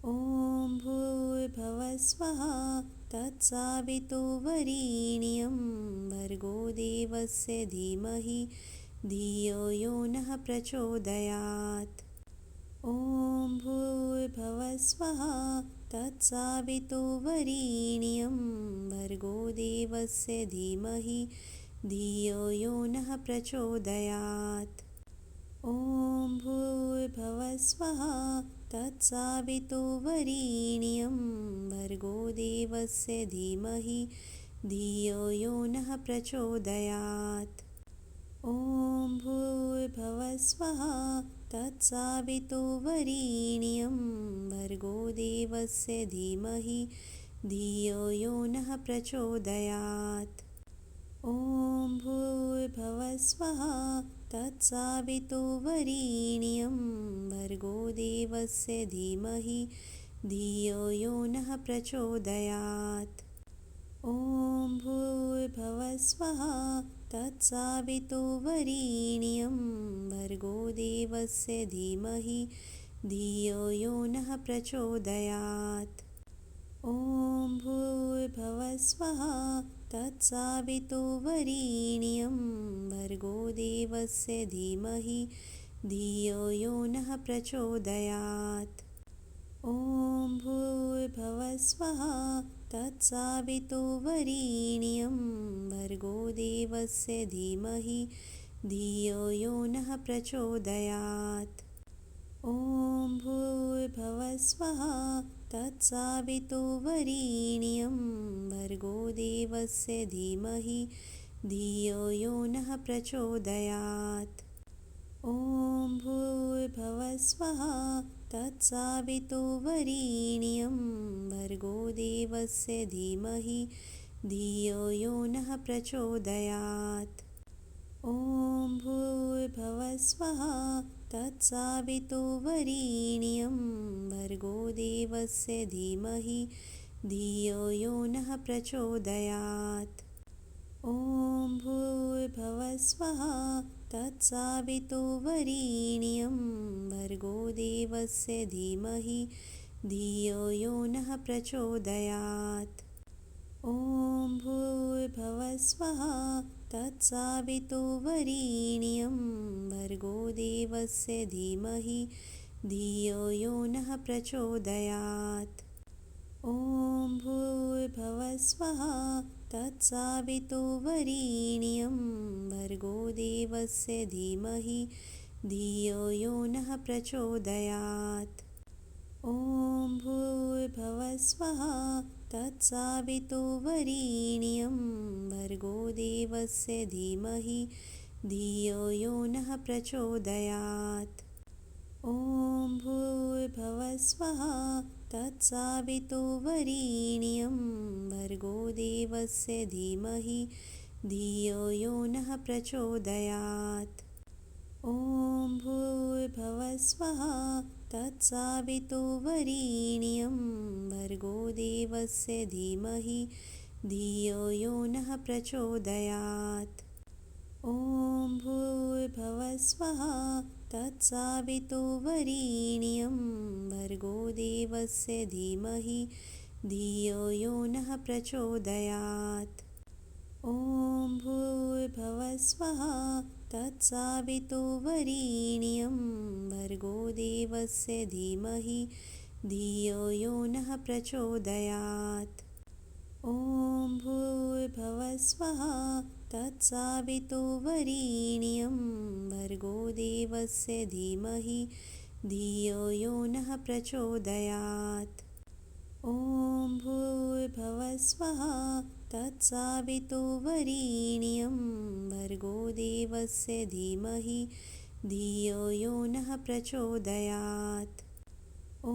ॐ भूर्भुवस्वः तत्सवितुर्वरेण्यं भर्गो देवस्य धीमहि धियो यो नः प्रचोदयात्। ॐ भूर्भुवस्वः तत्सवितुर्वरेण्यं भर्गो देवस्य धीमहि धियो यो नः प्रचोदयात्। ॐ भूर्भुवस्वः तत्सवितुर्वरेण्यं भर्गो देवस्य धीमहि धियो यो नः प्रचोदयात्। ॐ भूर्भुवस्वः तत्सवितुर्वरेण्यं भर्गो देवस्य धीमहि धियो यो नः प्रचोदयात्। ॐ भूर्भुवस्वः तत्सवितुर्वरेण्यं भर्गो देवस्य धीमहि धियो यो नः प्रचोदयात्। ॐ भूर्भुवस्वः तत्सवितुर्वरेण्यं भर्गो देवस्य धीमहि धियो यो नः प्रचोदयात्। ॐ भूर्भुवस्वः तत्सवितुर्वरेण्यं भर्गो देवस्य धीमहि धियो यो नः प्रचोदयात्। ॐ भूर्भुवस्वः तत्सवितुर्वरेण्यं भर्गो देवस्य धीमहि धियो यो नः प्रचोदयात्। ॐ भूर्भुवस्वः तत्सवितुर्वरेण्यं भर्गो देवस्य धीमहि धियो यो नः प्रचोदयात्। ॐ भूर्भुवस्वः तत्सवितुर्वरेण्यं भर्गो देवस्य धीमहि धियो यो नः प्रचोदयात्। ॐ भूर्भुवस्वः तत्सवितुर्वरेण्यं भर्गो देवस्य धीमहि धियो यो नः प्रचोदयात्। ॐ भूर्भुवस्वः तत्सवितुर्वरेण्यं भर्गो देवस्य धीमहि धियो यो नः प्रचोदयात्। ॐ भूर्भुवस्वः तत्सवितुर्वरेण्यं भर्गो देवस्य धीमहि धियो यो नः प्रचोदयात्। ॐ भूर्भुवस्वः तत्सवितुर्वरेण्यं भर्गो देवस्य धीमहि धियो यो नः प्रचोदयात्। ॐ भूर्भुवस्वः तत्सवितुर्वरेण्यं भर्गो देवस्य धीमहि धियो यो नः प्रचोदयात्। ॐ भूर्भुवस्वः तत्सवितुर्वरेण्यं भर्गो देवस्य धीमहि धियो यो नः प्रचोदयात्। ॐ भूर्भुवस्वः तत्सवितुर्वरेण्यं भर्गो देवस्य धीमहि धियो यो नः प्रचोदयात्। ॐ भूर्भुवस्वः तत्सवितुर्वरेण्यं भर्गो देवस्य धीमहि धियो यो नः प्रचोदयात्। ॐ भूर्भुवस्वः तत्सवितुर्वरेण्यं भर्गो देवस्य धीमहि धियो यो नः प्रचोदयात्। ॐ भूर्भुवस्वः तत्सवितुर्वरेण्यं भर्गो देवस्य धीमहि धियो यो नः प्रचोदयात्। ॐ भूर्भुवस्वः तत्सवितुर्वरेण्यं भर्गो देवस्य धीमहि धियो यो नः प्रचोदयात्। ॐ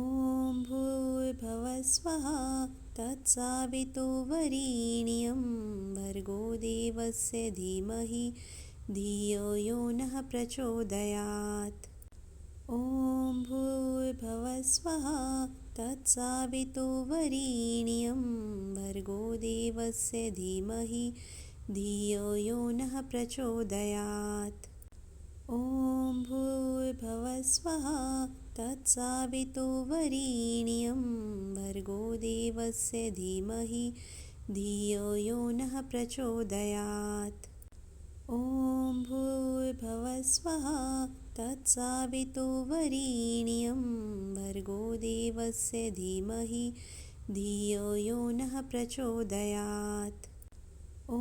भूर्भुवस्वः तत्सवितुर्वरेण्यं भर्गो देवस्य धीमहि धियो यो नः प्रचोदयात्। ॐ भूर्भुवस्वः तत्सवितुर्वरेण्यं भर्गो देवस्य धीमहि धियो यो नः प्रचोदयात्। ॐ भूर्भुवस्वः तत्सवितुर्वरेण्यं भर्गो देवस्य धीमहि धियो यो नः प्रचोदयात्। ॐ भूर्भुवस्वः तत्सवितुर्वरेण्यं भर्गो देवस्य धीमहि धियो यो नः प्रचोदयात्। ॐ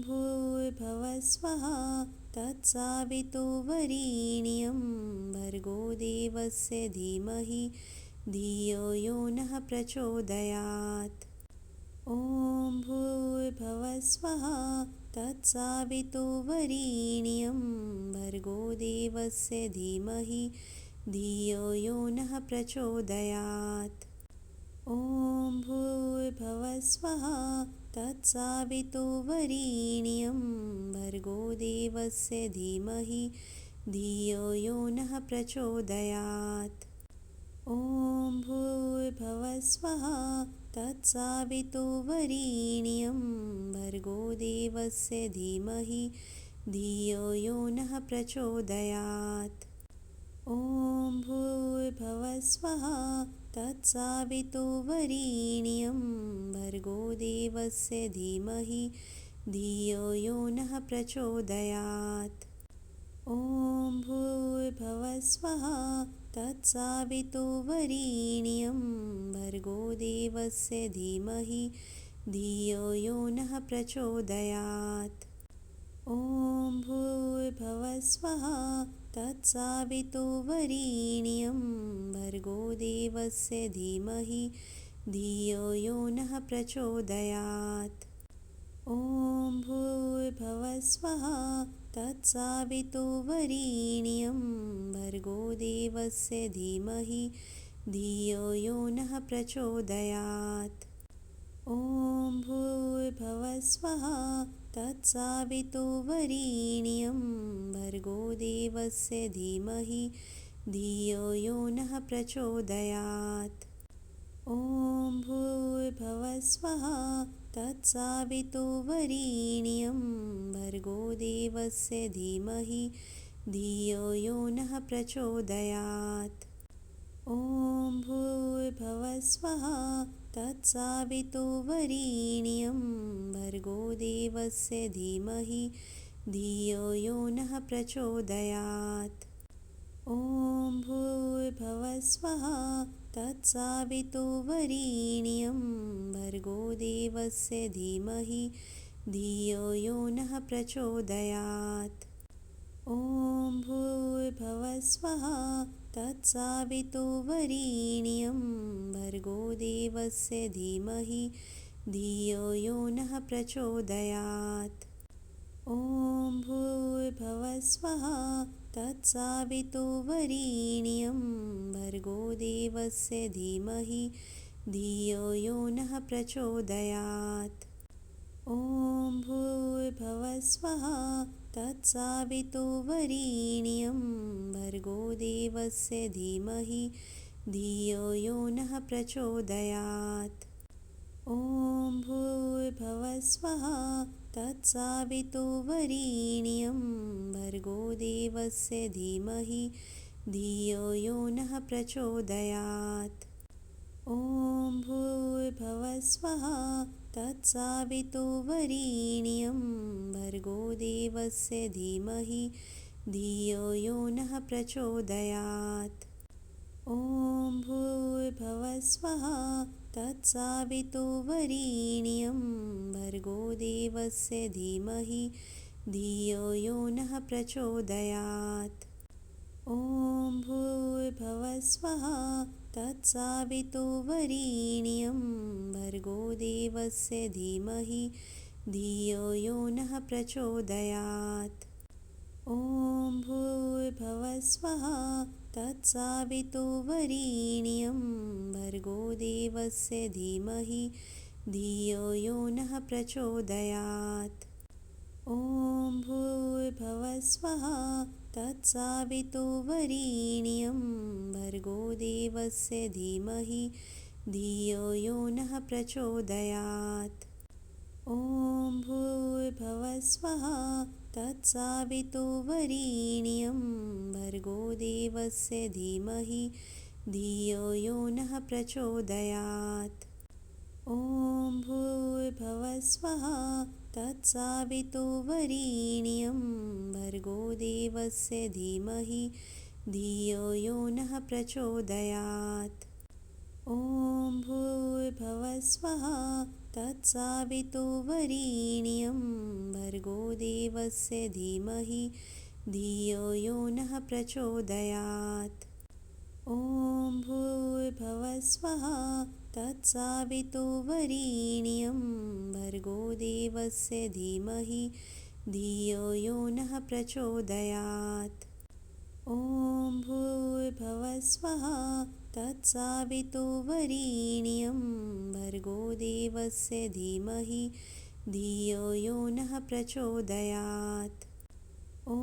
भूर्भुवस्वः तत्सवितुर्वरेण्यं भर्गो देवस्य धीमहि धियो यो नः प्रचोदयात्। ॐ भूर्भुवस्वः तत्सवितुर्वरेण्यं भर्गो देवस्य धीमहि धियो यो नः प्रचोदयात्। ॐ भूर्भुवस्वः तत्सवितुर्वरेण्यं भर्गो देवस्य धीमहि धियो यो नः प्रचोदयात्। ॐ भूर्भुवस्वः तत्सवितुर्वरेण्यं भर्गो देवस्य धीमहि धियो यो नः प्रचोदयात्। ॐ भूर्भुवस्वः तत्सवितुर्वरेण्यं भर्गो देवस्य धीमहि धियो यो नः प्रचोदयात्। ॐ भूर्भुवस्वः तत्सवितुर्वरेण्यं भर्गो देवस्य धीमहि धियो यो नः प्रचोदयात्। ॐ भूर्भुवस्वः तत्सवितुर्वरेण्यं भर्गो देवस्य धीमहि धियो यो नः प्रचोदयात्। ॐ भूर्भुवस्वः तत्सवितुर्वरेण्यं भर्गो देवस्य धीमहि धियो यो नः प्रचोदयात्। ॐ भूर्भुवस्वः तत्सवितुर्वरेण्यं भर्गो देवस्य धीमहि धियो यो नः प्रचोदयात्। ॐ भूर्भुवस्वः तत्सवितुर्वरेण्यं भर्गो देवस्य धीमहि धियो यो नः प्रचोदयात्। ॐ भूर्भुवस्वः तत्सवितुर्वरेण्यं भर्गो देवस्य धीमहि धियो यो नः प्रचोदयात्। ॐ भूर्भुवस्वः तत्सवितुर्वरेण्यं भर्गो देवस्य धीमहि धियो यो नः प्रचोदयात्। ॐ भूर्भुवस्वः तत्सवितुर्वरेण्यं भर्गो देवस्य धीमहि धियो यो नः प्रचोदयात्। ॐ भूर्भुवस्वः तत्सवितुर्वरेण्यं भर्गो देवस्य धीमहि धियो यो नः प्रचोदयात्। ॐ भूर्भुवस्वः तत्सवितुर्वरेण्यं भर्गो देवस्य धीमहि धियो यो नः प्रचोदयात्। ॐ भूर्भुवस्वः तत्सवितुर्वरेण्यं भर्गो देवस्य धीमहि धियो यो नः प्रचोदयात्। ॐ भूर्भुवस्वः तत्सवितुर्वरेण्यं भर्गो देवस्य धीमहि धियो यो नः प्रचोदयात्। ॐ भूर्भुवस्वः तत्सवितुर्वरेण्यं भर्गो देवस्य धीमहि धियो यो नः प्रचोदयात्। ॐ भूर्भुवस्वः तत्सवितुर्वरेण्यं भर्गो देवस्य धीमहि धियो यो नः प्रचोदयात्। ॐ भूर्भुवस्वः तत्सवितुर्वरेण्यं भर्गो देवस्य धीमहि धियो यो नः प्रचोदयात्। ॐ भूर्भुवस्वः तत्सवितुर्वरेण्यं भर्गो देवस्य धीमहि धियो यो नः प्रचोदयात्। ॐ भूर्भुवस्वः तत्सवितुर्वरेण्यं भर्गो देवस्य धीमहि धियो यो नः प्रचोदयात्। ॐ भूर्भुवस्वः तत्सवितुर्वरेण्यं भर्गो देवस्य धीमहि धियो यो नः प्रचोदयात्। ॐ भूर्भुवस्वः तत्सवितुर्वरेण्यं भर्गो देवस्य धीमहि धियो यो नः प्रचोदयात्। ॐ भूर्भुवस्वः तत्सवितुर्वरेण्यं भर्गो देवस्य धीमहि धियो यो नः प्रचोदयात्। ॐ भूर्भुवस्वः तत्सवितुर्वरेण्यं भर्गो देवस्य धीमहि धियो यो नः प्रचोदयात्। ॐ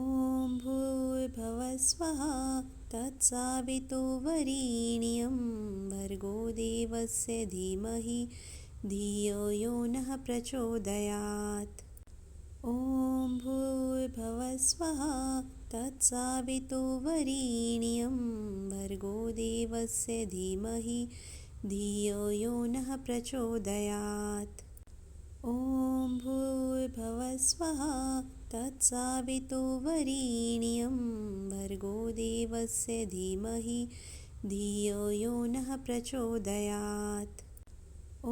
भूर्भुवस्वः तत्सवितुर्वरेण्यं भर्गो देवस्य धीमहि धियो यो नः प्रचोदयात्। ॐ भूर्भुवस्वः तत्सवितुर्वरेण्यं भर्गो देवस्य धीमहि धियो यो नः प्रचोदयात्। ॐ भूर्भुवस्वः तत्सवितुर्वरेण्यं भर्गो देवस्य धीमहि धियो यो नः प्रचोदयात्। ॐ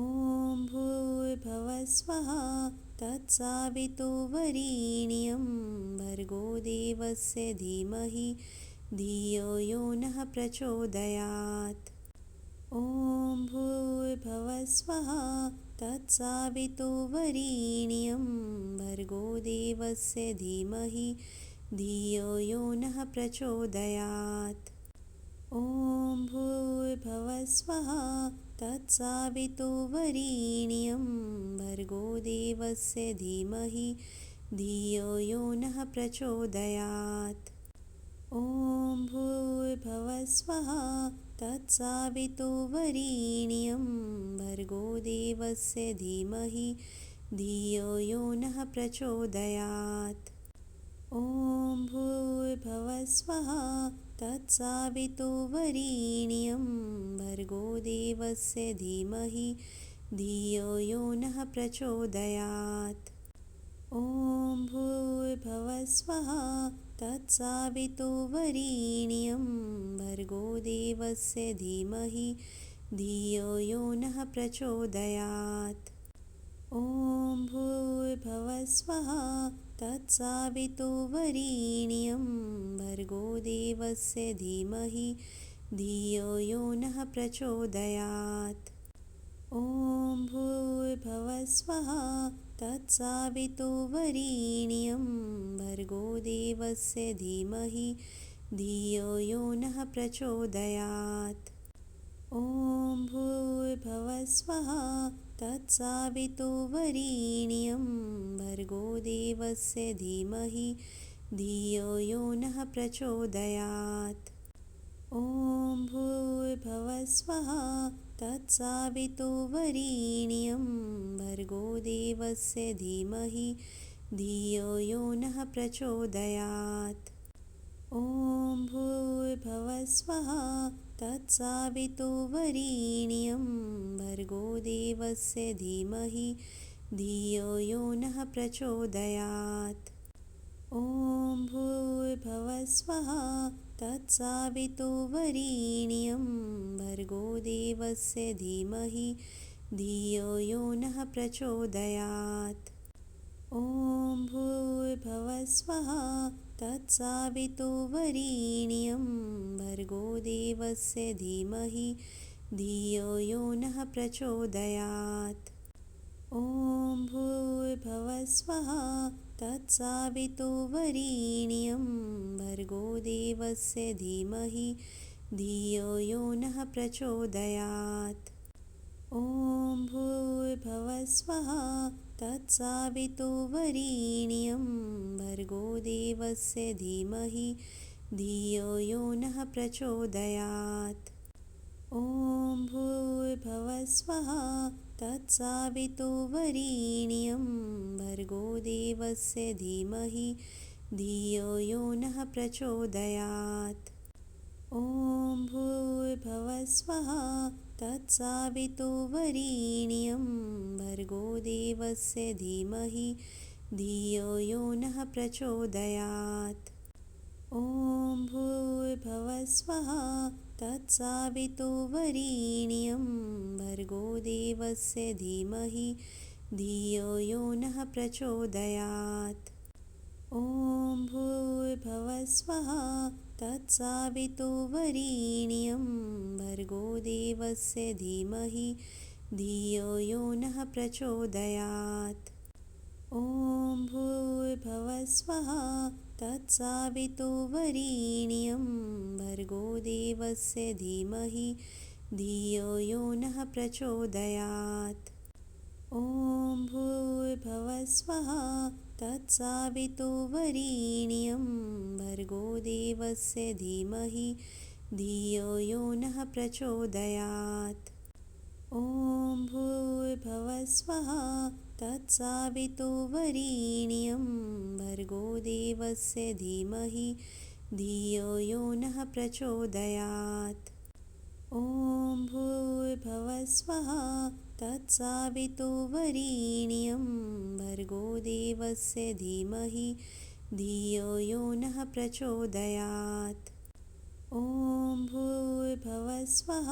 भूर्भुवस्वः तत्सवितुर्वरेण्यं भर्गो देवस्य धीमहि धियो यो नः प्रचोदयात्। ॐ भूर्भुवस्वः तत्सवितुर्वरेण्यं भर्गो देवस्य धीमहि धियो यो नः प्रचोदयात्। ॐ भूर्भुवस्वः तत्सवितुर्वरेण्यं भर्गो देवस्य धीमहि धियो यो नः प्रचोदयात्। ॐ भूर्भुवस्वः तत्सवितुर्वरेण्यं भर्गो देवस्य धीमहि धियो यो नः प्रचोदयात्। ॐ भूर्भुवस्वः तत्सवितुर्वरेण्यं भर्गो देवस्य धीमहि धियो यो नः प्रचोदयात्। ॐ भूर्भुवस्वः तत्सवितुर्वरेण्यं भर्गो देवस्य धीमहि धियो यो नः प्रचोदयात्। ॐ भूर्भुवस्वः तत्सवितुर्वरेण्यं भर्गो देवस्य धीमहि धियो यो नः प्रचोदयात्। ॐ भूर्भुवस्वः तत्सवितुर्वरेण्यं भर्गो देवस्य धीमहि धियो यो नः प्रचोदयात्। ॐ भूर्भुवस्वः तत्सवितुर्वरेण्यं भर्गो देवस्य धीमहि धियो यो नः प्रचोदयात्। ॐ भूर्भुवस्वः तत्सवितुर्वरेण्यं भर्गो देवस्य धीमहि धियो यो नः प्रचोदयात्। ॐ भूर्भुवस्वः तत्सवितुर्वरेण्यं भर्गो देवस्य धीमहि धियो यो नः प्रचोदयात्। ॐ भूर्भुवस्वः तत्सवितुर्वरेण्यं भर्गो देवस्य धीमहि धियो यो नः प्रचोदयात्। ॐ भूर्भुवस्वः तत्सवितुर्वरेण्यं भर्गो देवस्य धीमहि धियो यो नः प्रचोदयात्। ॐ भूर्भुवस्वः तत्सवितुर्वरेण्यं भर्गो देवस्य धीमहि धियो यो नः प्रचोदयात्। ॐ भूर्भुवस्वः तत्सवितुर्वरेण्यं भर्गो देवस्य धीमहि धियो यो नः प्रचोदयात्। ॐ भूर्भुवस्वः स्वहा तत्सवितुर्वरेण्यं भर्गो देवस्य धीमहि धियो यो नः प्रचोदयात्। ॐ भूर्भुवः स्वः तत्सवितुर्वरेण्यं भर्गो देवस्य धीमहि धियो यो नः प्रचोदयात्। ॐ भूर्भुवः स्वः तत्सवितुर्वरेण्यं भर्गो देवस्य धीमहि धियो यो नः प्रचोदयात्। ॐ भूर्भुवः स्वः तत्सवितुर्वरेण्यं भर्गो देवस्य धीमहि धियो यो नः प्रचोदयात्। ॐ भूर्भुवः स्वः तत्सवितुर्वरेण्यं भर्गो देवस्य धीमहि धियो यो नः प्रचोदयात्। ॐ भूर्भुवः स्वः तत्सवितुर्वरेण्यं भर्गो देवस्य धीमहि धियो यो नः प्रचोदयात्। ॐ भूर्भुवः स्वः तत्सवितुर्वरेण्यं भर्गो देवस्य धीमहि धियो यो नः प्रचोदयात्। ॐ भूर्भुवः स्वः तत्सवितुर्वरेण्यं भर्गो देवस्य धीमहि धियो यो नः प्रचोदयात्। ॐ भूर्भुवः स्वः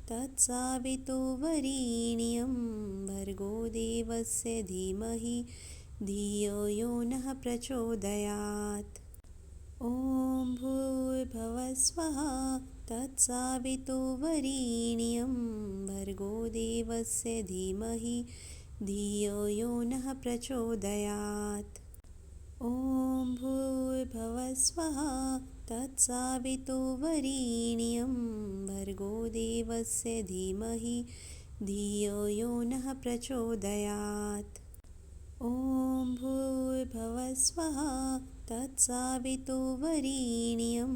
तत्सवितुर्वरेण्यं भर्गो देवस्य धीमहि धियो यो नः प्रचोदयात्। ॐ भूर्भुवः स्वः तत्सवितुर्वरेण्यं भर्गो देवस्य धीमहि धियो यो नः प्रचोदयात्। ॐ भूर्भुवः स्वः तत्सवितुर्वरेण्यं भर्गो देवस्य धीमहि धियो यो नः प्रचोदयात्। ॐ भूर्भुवः स्वः तत्सवितुर्वरेण्यं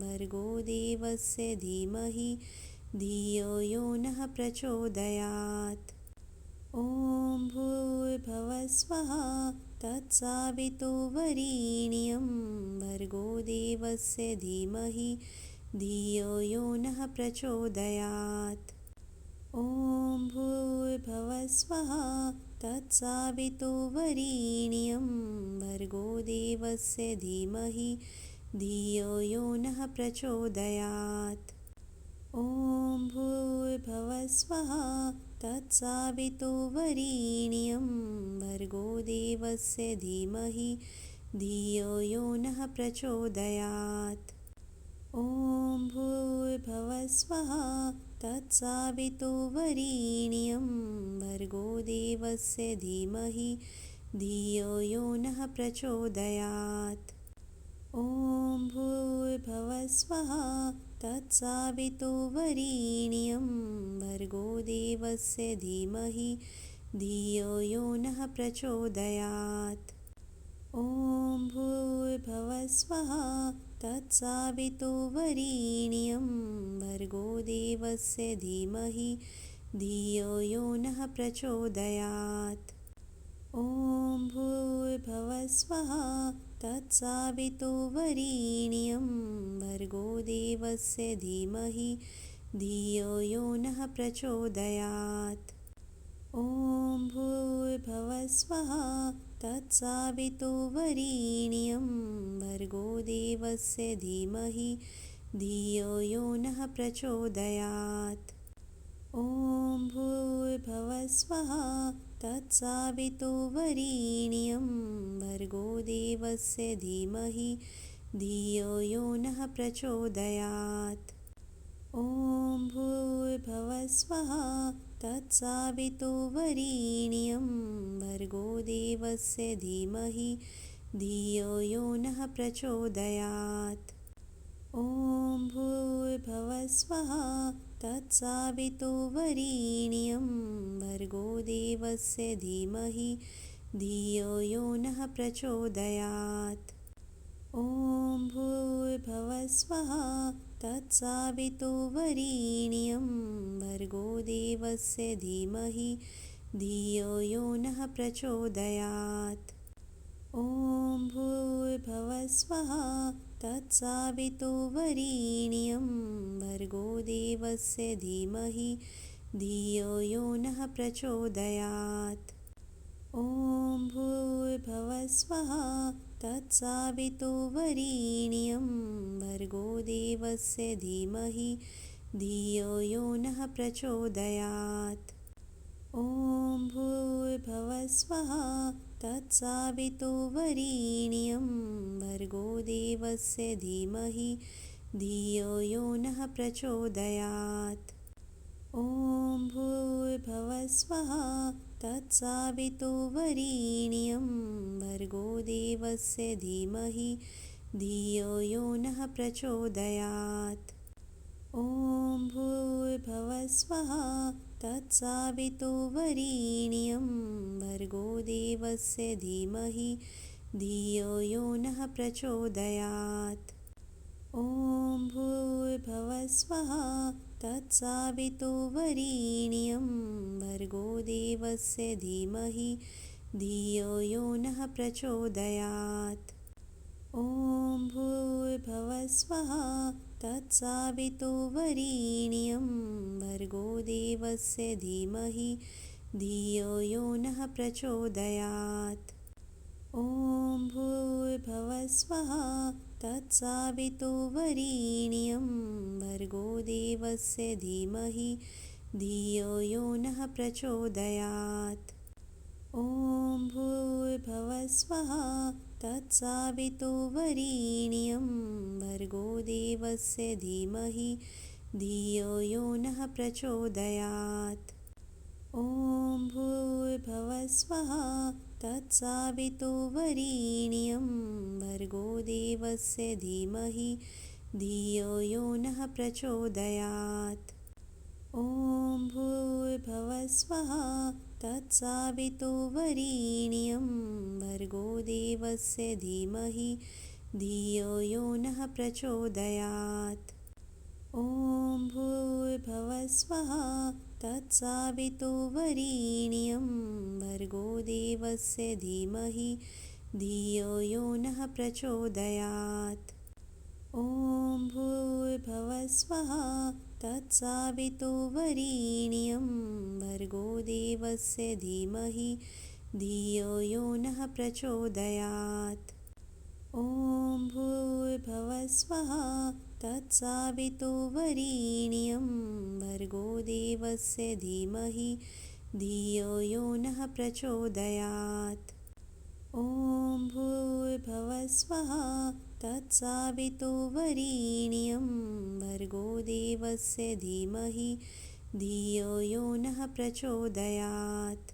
भर्गो देवस्य धीमहि धियो यो नः प्रचोदयात्। ॐ भूर्भुवः स्वः तत्सवितुर्वरेण्यं भर्गो देवस्य धीमहि धियो यो नः प्रचोदयात्। ॐ भूर्भुवः स्वः तत्सवितुर्वरेण्यं भर्गो देवस्य धीमहि धियो यो नः प्रचोदयात्। ॐ भूर्भुवः स्वः तत्सवितुर्वरेण्यं भर्गो देवस्य धीमहि धियो यो नः प्रचोदयात्। ॐ भूर्भुवः स्वः तत्सवितुर्वरेण्यं भर्गो देवस्य धीमहि धियो यो नः प्रचोदयात्। ॐ भूर्भुवः स्वः तत्सवितुर्वरेण्यं भर्गो देवस्य धीमहि धियो यो नः प्रचोदयात्। ॐ भूर्भुवः स्वः तत्सवितुर्वरेण्यं भर्गो देवस्य धीमहि धियो यो नः प्रचोदयात्। ॐ भूर्भुवः स्वः तत्सवितुर्वरेण्यं भर्गो देवस्य धीमहि धियो यो नः प्रचोदयात्। ॐ भूर्भुवः स्वः तत्सवितुर्वरेण्यं भर्गो देवस्य धीमहि धियो यो नः प्रचोदयात्। ॐ भूर्भुवः स्वः तत्सवितुर्वरेण्यं भर्गो देवस्य धीमहि धियो यो नः प्रचोदयात्। ॐ भूर्भुवः स्वः तत्सवितुर्वरेण्यं भर्गो देवस्य धीमहि धियो यो नः प्रचोदयात्। ॐ भूर्भुवः स्वः तत्सवितुर्वरेण्यं भर्गो देवस्य धीमहि धियो यो नः प्रचोदयात्। ॐ भूर्भुवः स्वः तत्सवितुर्वरेण्यं भर्गो देवस्य धीमहि धियो यो नः प्रचोदयात्। ॐ भूर्भुवस्वः तत्सवितुर्वरेण्यं भर्गो देवस्य धीमहि धियो यो नः प्रचोदयात्। ॐ भूर्भुवस्वः तत्सवितुर्वरेण्यं भर्गो देवस्य धीमहि धियो यो नः प्रचोदयात्। ॐ भूर्भुवस्वः तत्सवितुर्वरेण्यं भर्गो देवस्य धीमहि धियो यो नः प्रचोदयात्। ॐ भूर्भुवस्वः तत्सवितुर्वरेण्यं भर्गो देवस्य धीमहि धियो यो नः प्रचोदयात्। ॐ भूर्भुवस्वः तत्सवितुर्वरेण्यं भर्गो देवस्य धीमहि धियो यो नः प्रचोदयात्। ॐ भूर्भुवस्वः तत्सवितुर्वरेण्यं भर्गो देवस्य धीमहि धियो यो नः प्रचोदयात्। ॐ भूर्भुवस्वः तत्सवितुर्वरेण्यं भर्गो देवस्य धीमहि धियो यो नः प्रचोदयात्। ॐ भूर्भुवस्वः तत्सवितुर्वरेण्यं भर्गो देवस्य धीमहि धियो यो नः प्रचोदयात्। ॐ भूर्भुवस्वः तत्सवितुर्वरेण्यं भर्गो देवस्य धीमहि धियो यो नः प्रचोदयात्। ॐ भूर्भुवस्वः तत्सवितुर्वरेण्यं भर्गो देवस्य धीमहि धियो यो नः प्रचोदयात्। ॐ भूर्भुवस्वः तत्सवितुर्वरेण्यं भर्गो देवस्य धीमहि धियो यो नः प्रचोदयात्। ॐ भूर्भुवस्वः तत्सवितुर्वरेण्यं भर्गो देवस्य धीमहि धियो यो नः प्रचोदयात्। ॐ भूर्भुवस्वः तत्सवितुर्वरेण्यं भर्गो देवस्य धीमहि धियो यो नः प्रचोदयात्। ॐ भूर्भुवस्वः तत्सवितुर्वरेण्यं भर्गो देवस्य धीमहि धियो यो नः प्रचोदयात्। ॐ भूर्भुवस्वः तत्सवितुर्वरेण्यं भर्गो देवस्य धीमहि धियो यो नः प्रचोदयात्।